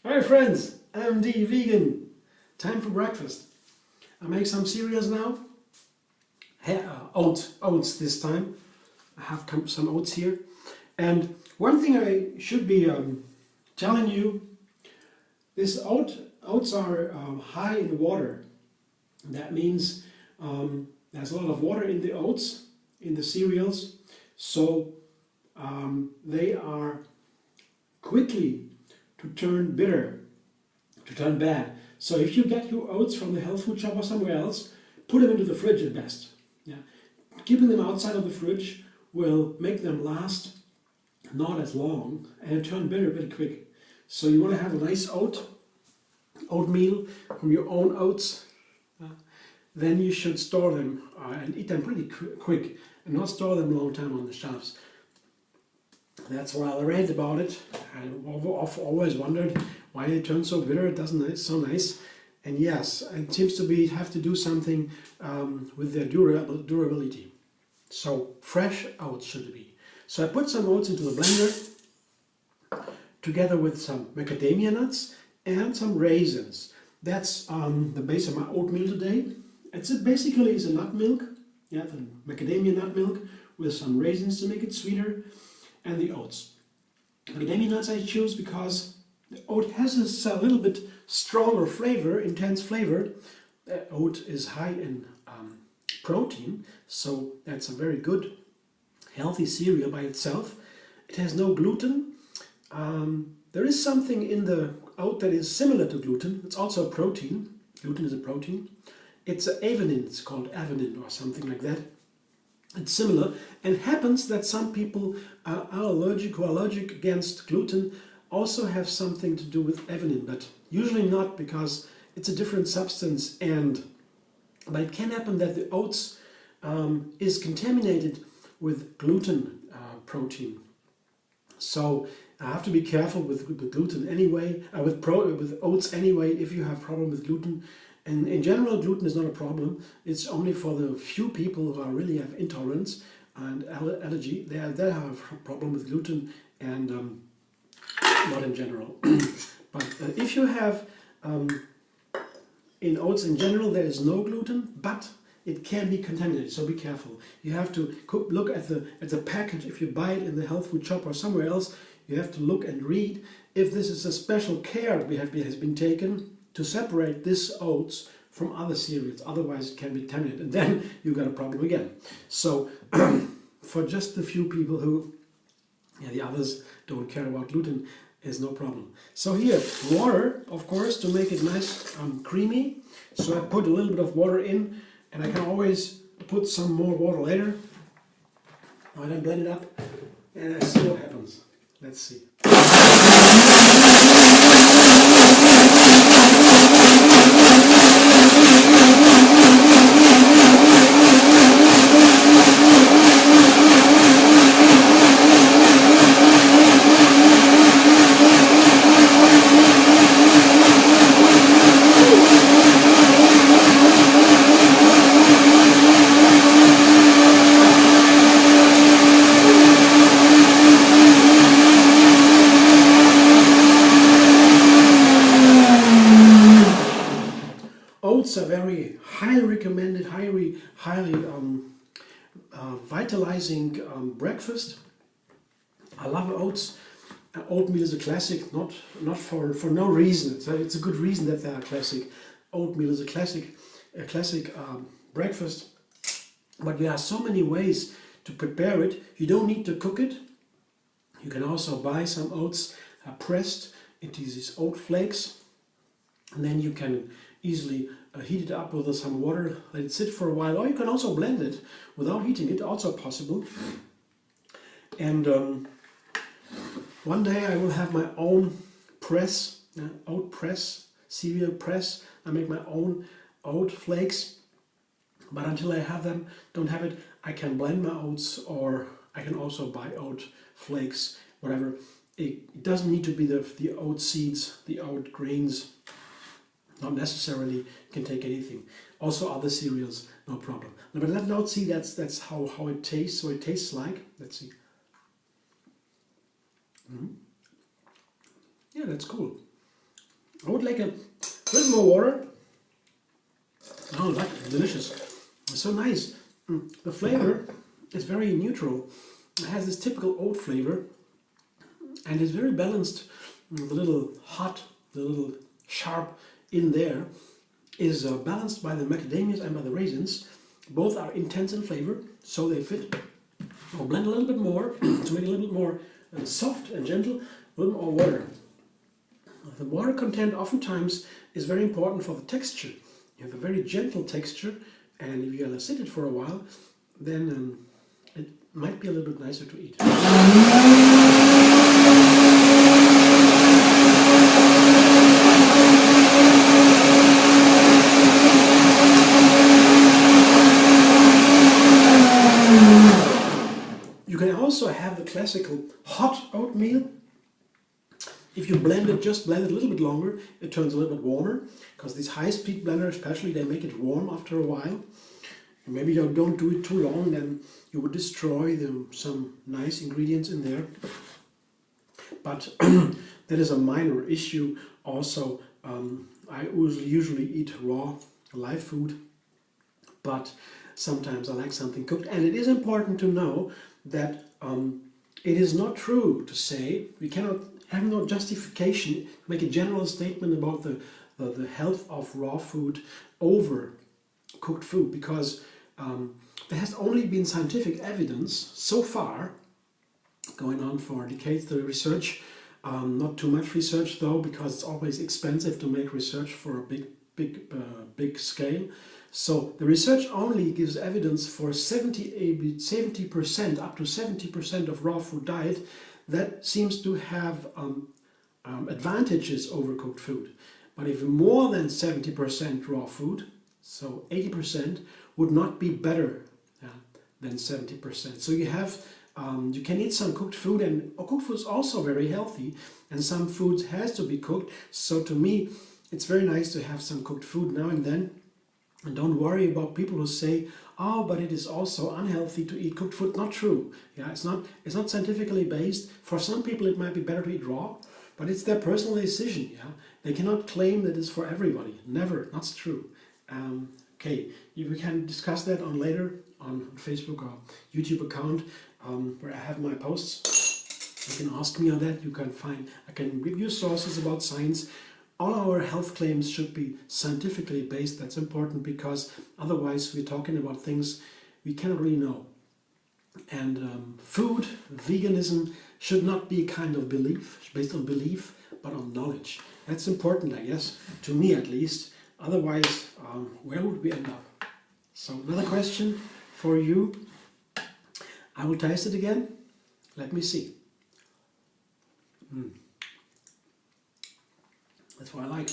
Hi friends, MD Vegan. Time for breakfast. I make some cereals now. Oats this time. I have some oats here. And one thing I should be telling you, this oats are high in water. That means there's a lot of water in the oats, in the cereals. So they are quickly to turn bitter, to turn bad. So if you get your oats from the health food shop or somewhere else, put them into the fridge at best. Yeah. Keeping them outside of the fridge will make them last not as long and turn bitter pretty quick. So you want to have a nice oatmeal from your own oats. Then you should store them and eat them pretty quick and not store them a long time on the shelves. That's why I read about it. I've always wondered why it turns so bitter. It doesn't taste so nice. And yes, it seems to have to do something with their durability. So fresh oats should be. So I put some oats into the blender together with some macadamia nuts and some raisins. That's the base of my oatmeal today. Basically is a nut milk, yeah, the macadamia nut milk with some raisins to make it sweeter, and the oats. Macadamia nuts I choose because the oat has a little bit stronger flavor, intense flavor. Oat is high in protein, so that's a very good, healthy cereal by itself. It has no gluten. There is something in the oat that is similar to gluten. It's also a protein. Gluten is a protein. It's avenin. It's called avenin or something like that. It's similar, and it happens that some people are allergic or allergic against gluten also have something to do with avenin, but usually not, because it's a different substance. But it can happen that the oats is contaminated with gluten protein. So I have to be careful with gluten anyway, with oats anyway, if you have problem with gluten. And in general, gluten is not a problem. It's only for the few people who really have intolerance and allergy. They have a problem with gluten, and not in general. But if you have in oats in general, there is no gluten, but it can be contaminated. So be careful. You have to look at the package. If you buy it in the health food shop or somewhere else, you have to look and read if this is a special care has been taken to separate this oats from other cereals. Otherwise it can be contaminated, and then you got a problem again. So for just the few people who, the others don't care about gluten, is no problem. So here, water, of course, to make it nice creamy. So I put a little bit of water in, and I can always put some more water later. I then blend it up, and I see what happens. Let's see. Oats are very highly recommended, highly vitalizing breakfast. I love oats. Oatmeal is a classic, not for no reason. It's a good reason that they are classic. Oatmeal is a classic breakfast. But there are so many ways to prepare it. You don't need to cook it. You can also buy some oats pressed into these oat flakes, and then you can easily heat it up with some water, let it sit for a while, or you can also blend it without heating it, also possible. And one day I will have my own press, oat press, cereal press. I make my own oat flakes, but until I don't have it, I can blend my oats, or I can also buy oat flakes, whatever. It doesn't need to be the oat seeds, the oat grains. Not necessarily, you can take anything. Also other cereals, no problem. But let's see, that's how it tastes, so it tastes like. Let's see. Yeah, that's cool. I would like a little more water. Oh, that's delicious. It's so nice. The flavor is very neutral. It has this typical oat flavor and it's very balanced. The little hot, the little sharp in there is balanced by the macadamias and by the raisins. Both are intense in flavor, so they fit. I'll blend a little bit more to make it a little bit more soft and gentle, a little more water. The water content oftentimes is very important for the texture. You have a very gentle texture, and if you're gonna sit it for a while, then it might be a little bit nicer to eat. You can also have the classical hot oatmeal. If you blend it, just blend it a little bit longer, it turns a little bit warmer, because these high-speed blenders especially, they make it warm after a while. And maybe you don't do it too long, then you would destroy some nice ingredients in there. But that is a minor issue. Also, I usually eat raw, live food, but sometimes I like something cooked. And it is important to know that it is not true to say, we cannot have no justification, make a general statement about the health of raw food over cooked food, because there has only been scientific evidence so far, going on for decades, the research, not too much research though, because it's always expensive to make research for a big scale. So the research only gives evidence for 70%, up to 70% of raw food diet that seems to have advantages over cooked food. But if more than 70% raw food, so 80%, would not be better than 70%. So you have, you can eat some cooked food, and cooked food is also very healthy, and some foods has to be cooked. So to me, it's very nice to have some cooked food now and then. And don't worry about people who say, oh, but it is also unhealthy to eat cooked food. Not true. Yeah, it's not scientifically based. For some people it might be better to eat raw, but it's their personal decision. Yeah, they cannot claim that it's for everybody. Never. That's true. Okay, we can discuss that on later on Facebook or YouTube account where I have my posts. You can ask me on that. You can find. I can give you sources about science. All our health claims should be scientifically based. That's important, because otherwise we're talking about things we cannot really know. And food, veganism, should not be a kind of belief, based on belief, but on knowledge. That's important, I guess, to me at least. Otherwise, where would we end up? So another question for you. I will taste it again. Let me see. That's what I like.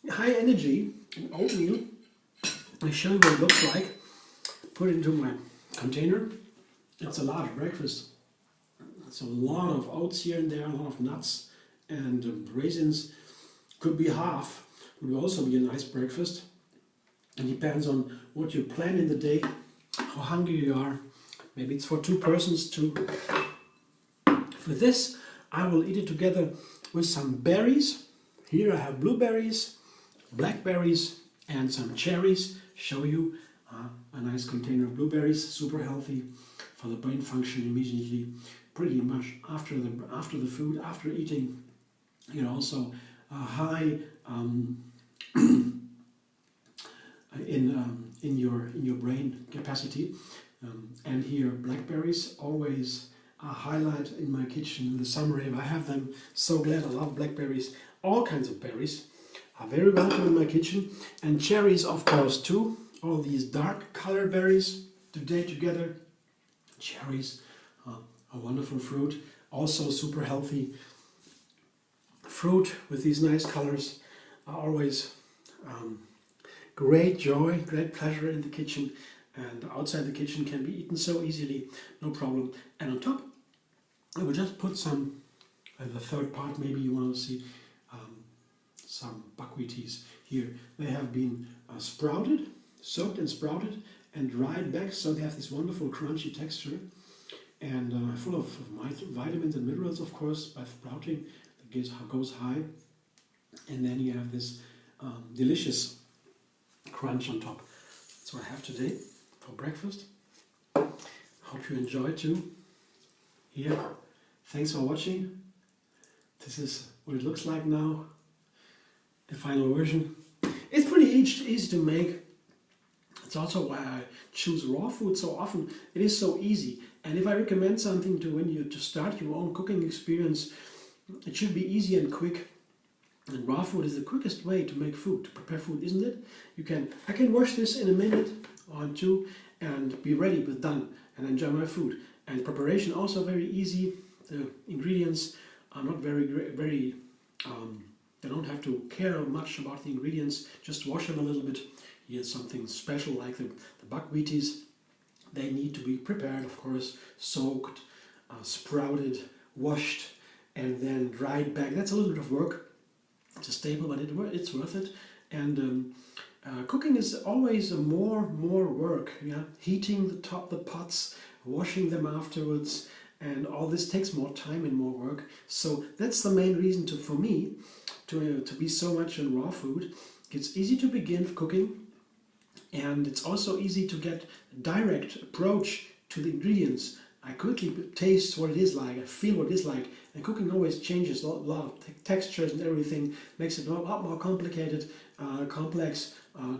High energy in oatmeal. I show you what it looks like. Put it into my container. It's a large breakfast. It's a lot of oats here and there, a lot of nuts and raisins. Could be half. Would also be a nice breakfast. It depends on what you plan in the day, how hungry you are. Maybe it's for two persons too. For this, I will eat it together with some berries. Here I have blueberries, blackberries, and some cherries. Show you a nice container of blueberries, super healthy for the brain function immediately. Pretty much after the food, after eating, you're also high in your brain capacity. And here blackberries, always a highlight in my kitchen in the summer if I have them. So glad. I love blackberries. All kinds of berries are very welcome in my kitchen. And cherries, of course, too. All these dark colored berries today together. Cherries, a wonderful fruit. Also super healthy. Fruit with these nice colors are always great joy, great pleasure in the kitchen. And outside the kitchen can be eaten so easily, no problem. And on top, I will just put some, the third part maybe you want to see, some buckwheaties here. They have been sprouted, soaked and sprouted, and dried back, so they have this wonderful crunchy texture. And full of vitamins and minerals, of course, by sprouting, it goes high. and then you have this delicious crunch on top. That's what I have today for breakfast. Hope you enjoyed too. Here, thanks for watching. This is what it looks like now, the final version. It's pretty easy to make. It's also why I choose raw food so often. It is so easy. And if I recommend something to start your own cooking experience, it should be easy and quick. And raw food is the quickest way to make food, to prepare food, isn't it? I can wash this in a minute or two and be ready, but done, and enjoy my food. And preparation also very easy. The ingredients are not very you don't have to care much about the ingredients, just wash them a little bit. Here's something special like the buckwheaties. They need to be prepared, of course, soaked, sprouted, washed, and then dried back. That's a little bit of work. It's a staple, but it's worth it. And cooking is always more work. Yeah, heating the pots, washing them afterwards, and all this takes more time and more work. So that's the main reason for me to be so much on raw food. It's easy to begin cooking, and it's also easy to get a direct approach to the ingredients. I quickly taste what it is like, I feel what it is like, and cooking always changes a lot of textures and everything, makes it a lot more complicated, complex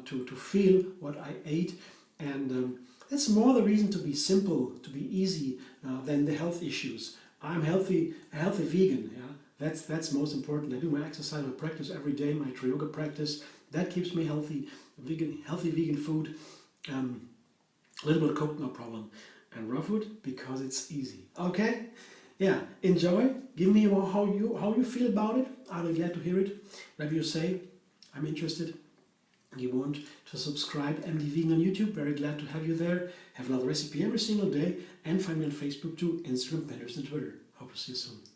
to feel what I ate, and that's more the reason to be simple, to be easy, than the health issues. I'm a healthy vegan. Yeah, that's most important. I do my exercise, my practice every day, my yoga practice. That keeps me healthy. Healthy vegan food. A little bit of coke, no problem. And raw food because it's easy. Okay, yeah. Enjoy. Give me how you feel about it. I'll be glad to hear it. Whatever you say, I'm interested. You want to subscribe MD Vegan on YouTube? Very glad to have you there. Have another recipe every single day, and find me on Facebook too, Instagram, Pinterest, and Twitter. Hope to see you soon.